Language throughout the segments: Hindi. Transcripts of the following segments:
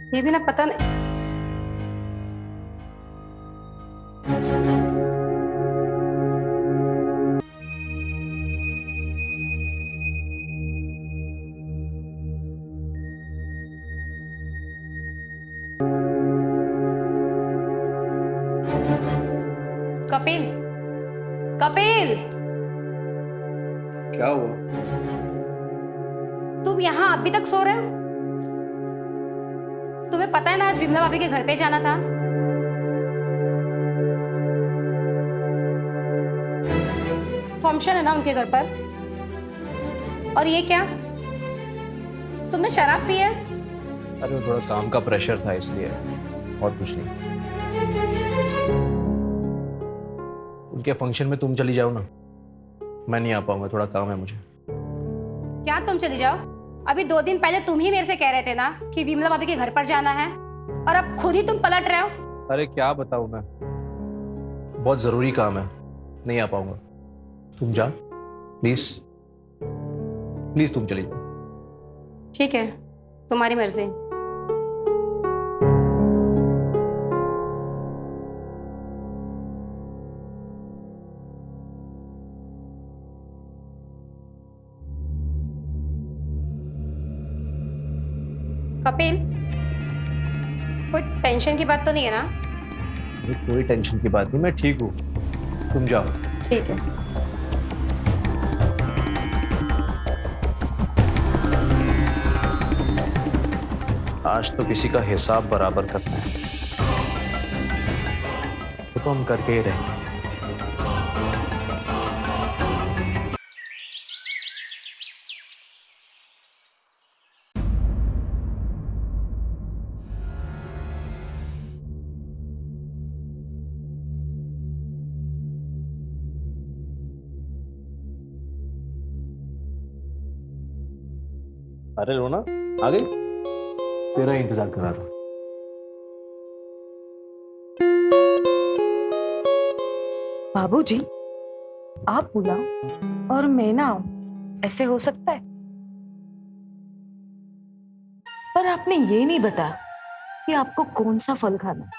ये भी ना पता नहीं। कपिल, कपिल, क्या हुआ? तुम यहाँ अभी तक सो रहे हो? तुम्हें पता है ना आज विमला भाभी के घर पे जाना था। फंक्शन है ना उनके घर पर। और ये क्या, तुमने शराब पी है? अरे थोड़ा काम का प्रेशर था इसलिए, और कुछ नहीं। उनके फंक्शन में तुम चली जाओ ना, मैं नहीं आ पाऊंगा, थोड़ा काम है मुझे। क्या तुम चली जाओ? अभी 2 दिन पहले तुम ही मेरे से कह रहे थे ना कि विमला भाभी के घर पर जाना है, और अब खुद ही तुम पलट रहे हो। अरे क्या बताऊं मैं, बहुत जरूरी काम है, नहीं आ पाऊंगा। तुम जा प्लीज, प्लीज तुम चली जाओ। ठीक है, तुम्हारी मर्जी। कपिल, कोई टेंशन की बात तो नहीं है ना? अरे कोई टेंशन की बात नहीं, मैं ठीक हूँ, तुम जाओ। ठीक है। आज तो किसी का हिसाब बराबर करना है, तो हम करके ही रहेंगे। अरे रोना आ गई, तेरा ही इंतजार कर रहा था। बाबूजी, आप बुलाओ और मैं ना आऊं, ऐसे हो सकता है? पर आपने ये नहीं बताया कि आपको कौन सा फल खाना है,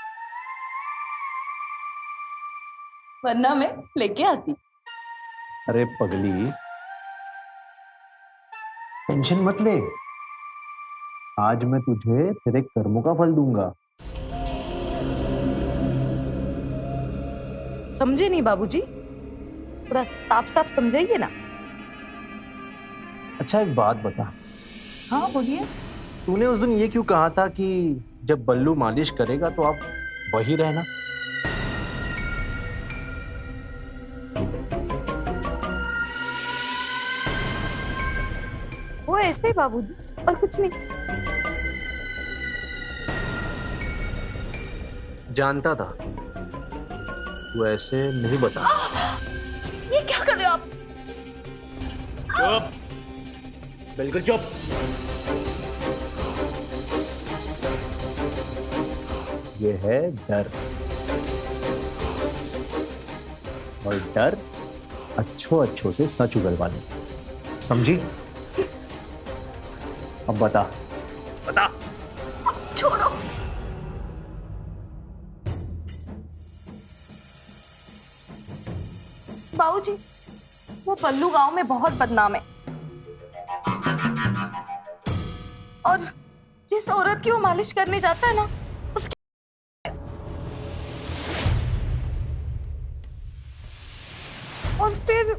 वरना मैं लेके आती। अरे पगली, टेंशन मत ले, आज मैं तुझे तेरे कर्मों का फल दूंगा। समझे नहीं बाबूजी, थोड़ा साफ साफ समझाइए ना। अच्छा एक बात बता, हाँ बोलिए। तूने उस दिन ये क्यों कहा था कि जब बल्लू मालिश करेगा तो आप वही रहना? वो ऐसे ही बाबूजी, और कुछ नहीं। जानता था तू ऐसे नहीं बता। ये क्या कर रहे हो आप? चुप, बिल्कुल चुप। ये है डर, और डर अच्छों से सच उगलवाने, समझी? अब बता, बता। छोड़ो। बाबूजी, वो बल्लू गांव में बहुत बदनाम है, और जिस औरत की वो मालिश करने जाता है ना, उसकी और फिर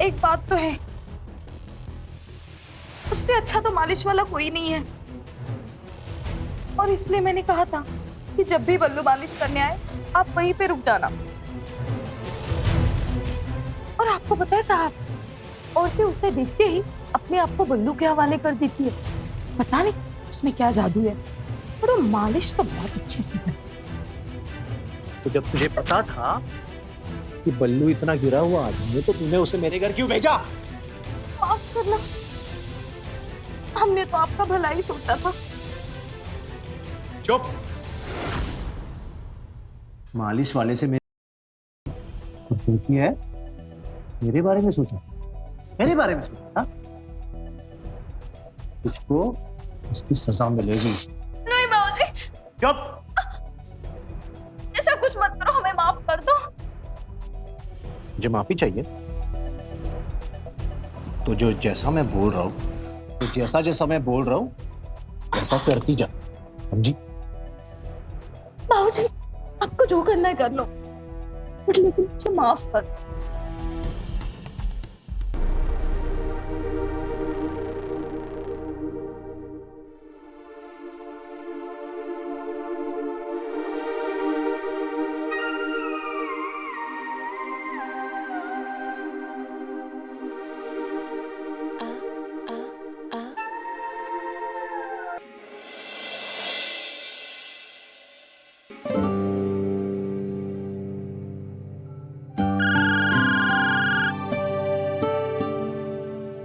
एक बात तो है, उससे अच्छा तो मालिश वाला कोई नहीं है। और इसलिए मैंने कहा था कि जब भी बल्लू मालिश करने आए आप वहीं पे रुक जाना। और आपको पता है साहब, औरतें उसे देखते ही अपने आप को बल्लू के हवाले कर देती है। पता नहीं उसमें क्या जादू है, पर वो मालिश तो बहुत अच्छे से करती है। तो जब तुझे पता था कि बल्लू इतना गिरा हुआ आदमी है, तो तूने उसे मेरे घर क्यों भेजा? माफ करना, हमने तो आपका भला ही सोचा था। चुप। मालिश वाले से मेरे कुछ सोची है? मेरे बारे में सोचा, मेरे बारे में सोचा था? तुझको इसकी सजा मिलेगी। नहीं बाबूजी, चुप। ऐसा कुछ मत करो, हमें माफ कर दो। मुझे माफी चाहिए तो जो जैसा मैं बोल रहा हूँ, तो जैसा जैसा मैं बोल रहा हूँ वैसा करती जा, समझी? बाबूजी, आपको जो करना है कर लो, लेकिन मुझे माफ कर दो।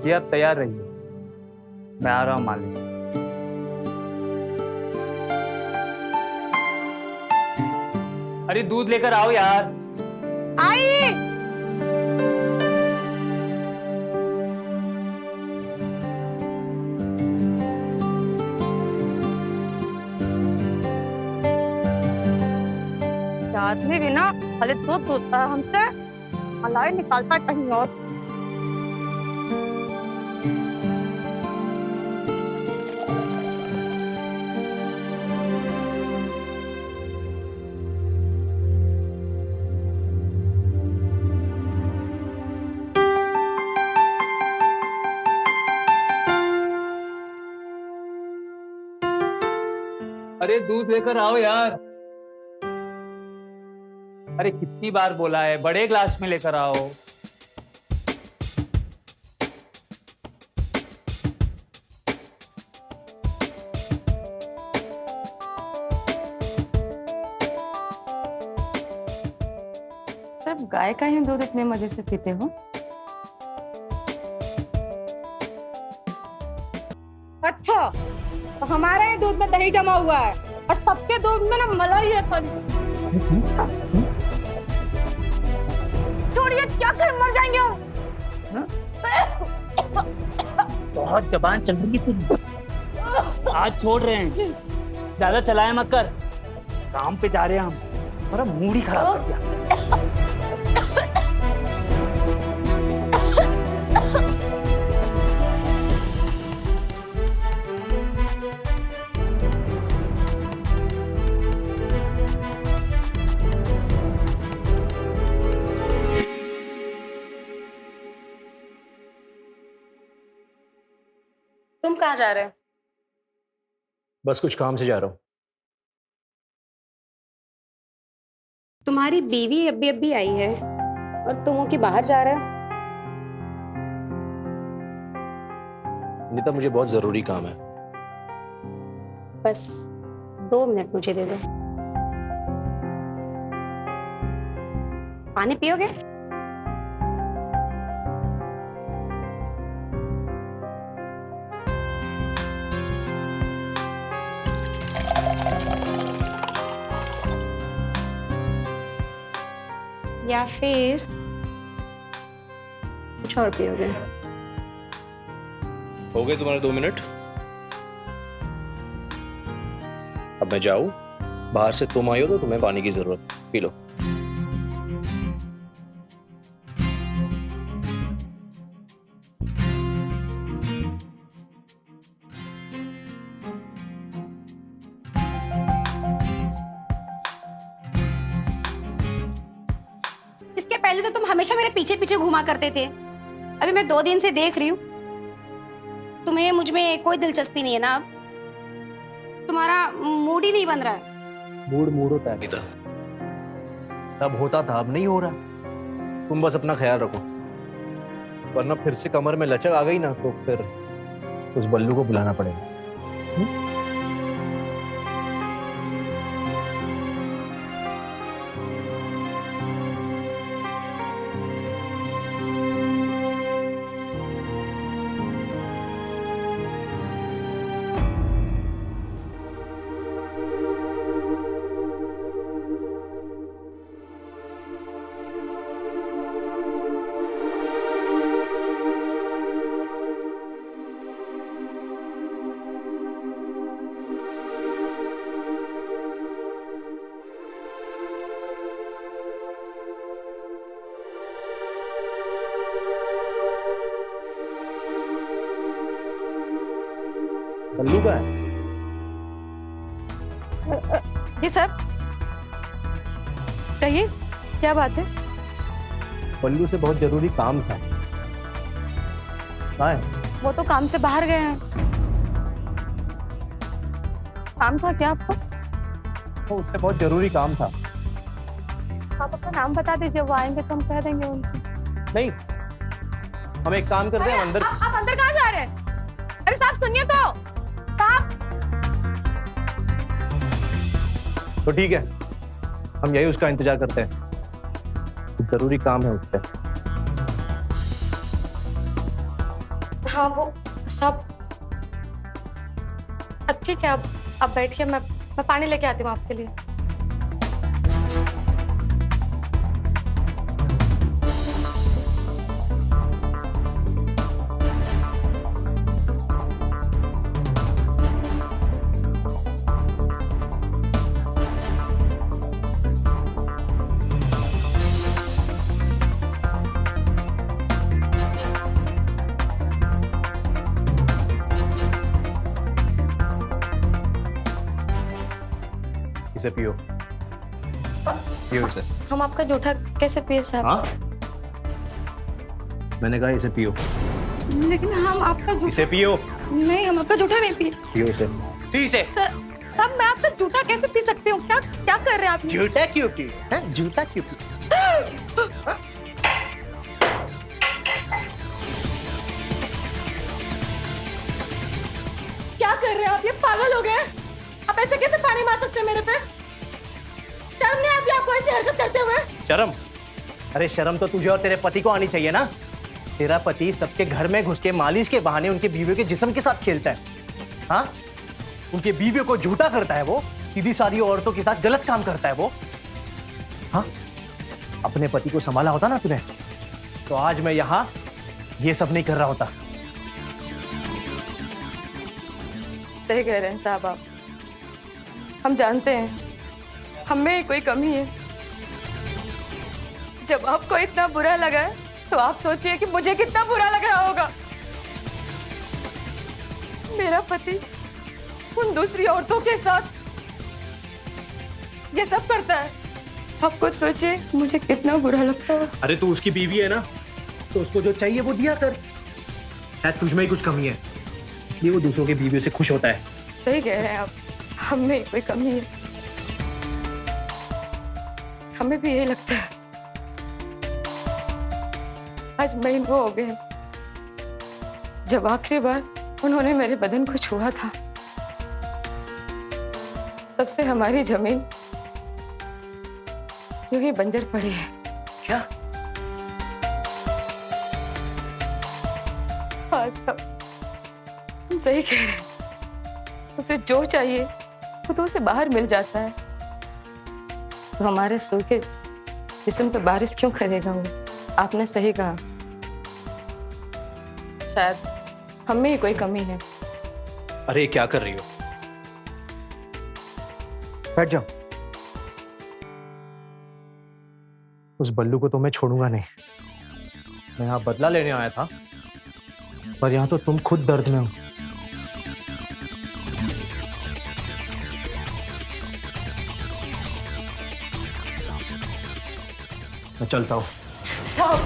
जी आप तैयार रहिए, मैं आ रहा हूँ मालिक। अरे दूध लेकर आओ यार। आई। आदमी भी ना खाली दूध दूधता है हमसे, मलाई निकालता कहीं और। अरे दूध लेकर आओ यार। अरे कितनी बार बोला है, बड़े ग्लास में लेकर आओ। सिर्फ गाय का ही दूध इतने मजे से पीते हो? अच्छा, तो हमारे ही दूध में दही जमा हुआ है और सबके दूध में ना मलाई है। छोड़िए, क्या कर मर जाएंगे हम। बहुत जबान चल रही है तेरी। आज छोड़ रहे हैं, ज्यादा चलाए मत कर, काम पे जा रहे हैं हम। मेरा मूड ही खराब कर दिया। तुम कहाँ जा रहे हो? बस कुछ काम से जा रहा हूँ। तुम्हारी बीवी अभी अभी आई है और तुम हो कि बाहर जा रहे हो? नीता, मुझे बहुत जरूरी काम है। बस 2 मिनट मुझे दे दो। पानी पियोगे? या फिर कुछ और पियोगे? हो गए तुम्हारे 2 मिनट। अब मैं जाऊँ? बाहर से तुम आई हो तो तुम्हें पानी की जरूरत, पी लो। इसके पहले तो तुम हमेशा मेरे पीछे पीछे घुमा करते थे। अभी मैं 2 दिन से देख रही हूँ, तुम्हें मुझ में कोई दिलचस्पी नहीं है ना। अब तुम्हारा मूड ही नहीं बन रहा है। मूड होता है नीता, तब होता था, अब नहीं हो रहा। तुम बस अपना ख्याल रखो, वरना फिर से कमर में लचक आ गई ना तो फिर उस बल्लू को बुलाना पड़ेगा। बल्लू का है? जी सर, कहिए क्या बात है? बल्लू से बहुत जरूरी काम था। कहाँ है? वो तो काम से बाहर गए हैं। काम था क्या आपको? तो उससे बहुत जरूरी काम था। आप अपना नाम बता दीजिए, वो आएंगे तो हम कह देंगे उनसे। नहीं, हम एक काम करते हैं, हम अंदर। आप अंदर कहाँ जा रहे हैं? अरे साहब सुनिए तो, साहब। तो ठीक है, हम यही उसका इंतजार करते हैं। जरूरी काम है उससे। हाँ वो सब ठीक है। अब बैठिए, मैं पानी लेके आती हूँ आपके लिए। इसे पियो, पियो इसे। हम आपका जूठा कैसे पिए साहब? हाँ, मैंने कहा इसे पियो। लेकिन हम आपका जूठा इसे पियो, नहीं, हम आपका जूठा नहीं पिए। पियो इसे। पी इसे। सर मैं आपका जूठा कैसे पी सकती हूँ? क्या क्या कर रहे हैं आप? जूता क्यों पी? जूता क्यों पी? क्या कर रहे हैं आप? ये पागल हो गए? आप ऐसे कैसे पानी मार सकते हैं मेरे पे? शर्म नहीं आती आपको ऐसी हरकत करते हुए? शर्म? अरे शर्म तो तुझे और तेरे पति को आनी चाहिए ना। तेरा पति सबके घर में घुस के मालिश के बहाने उनके बीवियों के जिस्म के साथ खेलता है। हाँ, उनके बीवियों को झूठा करता है वो, सीधी सादी औरतों के साथ गलत काम करता है वो। हाँ, अपने पति को संभाला होता ना तूने, तो आज मैं यहाँ ये सब नहीं कर रहा होता। सही कह रहे हैं साहब आप। हम जानते हैं हम में कोई कमी है। जब आपको इतना बुरा लगा है तो आप सोचिए कि मुझे कितना बुरा लग रहा होगा। मेरा पति उन दूसरी औरतों के साथ ये सब करता है। आप खुद सोचिए मुझे कितना बुरा लगता है। अरे तू उसकी बीवी है ना, तो उसको जो चाहिए वो दिया कर। शायद तुझ में ही कुछ कमी है, इसलिए वो दूसरों के बीवियों से खुश होता है। सही कह रहे हैं आप, हम में कोई कमी है। हमें भी यही लगता है। आज महीनों हो गए जब आखिरी बार उन्होंने मेरे बदन को छुआ था। तब से हमारी जमीन यूं ही बंजर पड़ी है। क्या? हाँ साहब, तुम सही कह रहे हैं। उसे जो चाहिए वो तो उसे बाहर मिल जाता है। तो हमारे सूखे जिस्म पे बारिश क्यों करेगा वो? आपने सही कहा, शायद हम में ही कोई कमी है। अरे क्या कर रही हो? बैठ जाओ। उस बल्लू को तो मैं छोड़ूंगा नहीं। मैं यहाँ बदला लेने आया था, पर यहाँ तो तुम खुद दर्द में हो। मैं चलता हूँ। साहब